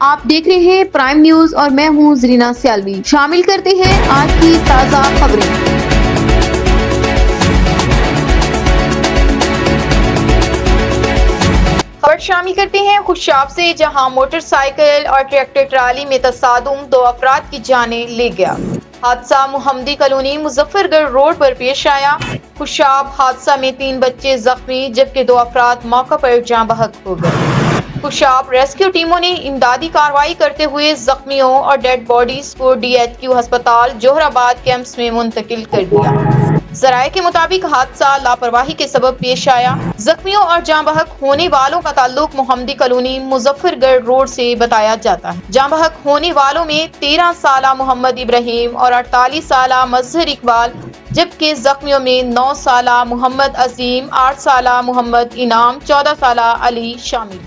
आप देख रहे हैं प्राइम न्यूज और मैं हूं जरीना सियालवी। शामिल करते हैं आज की ताजा खबरें। खबर शामिल करते हैं खुशाब से, जहां मोटरसाइकिल और ट्रैक्टर ट्राली में तसादुम 2 अफराद की जानें ले गया। हादसा मोहम्मदी कॉलोनी मुजफ्फरगढ़ रोड पर पेश आया। खुशाब हादसा में 3 बच्चे जख्मी जबकि 2 अफराद मौका पर जाँ बहक हो गए। खुशाब रेस्क्यू टीमों ने इमदादी कार्रवाई करते हुए जख्मियों और डेड बॉडीज को DHQ अस्पताल जोहराबाद कैंप्स में मुंतकिल कर दिया। जराये के मुताबिक हादसा लापरवाही के सबब पेश आया। जख्मियों और जाँ बहक होने वालों का ताल्लुक मोहम्मदी कॉलोनी मुजफ्फरगढ़ रोड से बताया जाता है। जाँ बहक होने वालों में 13 साला मोहम्मद इब्राहिम और 48 साला मजहर इकबाल, जबकि जख्मियों में 9 साला मोहम्मद अजीम, 8 साला मोहम्मद इनाम, 14 साला अली शामिल।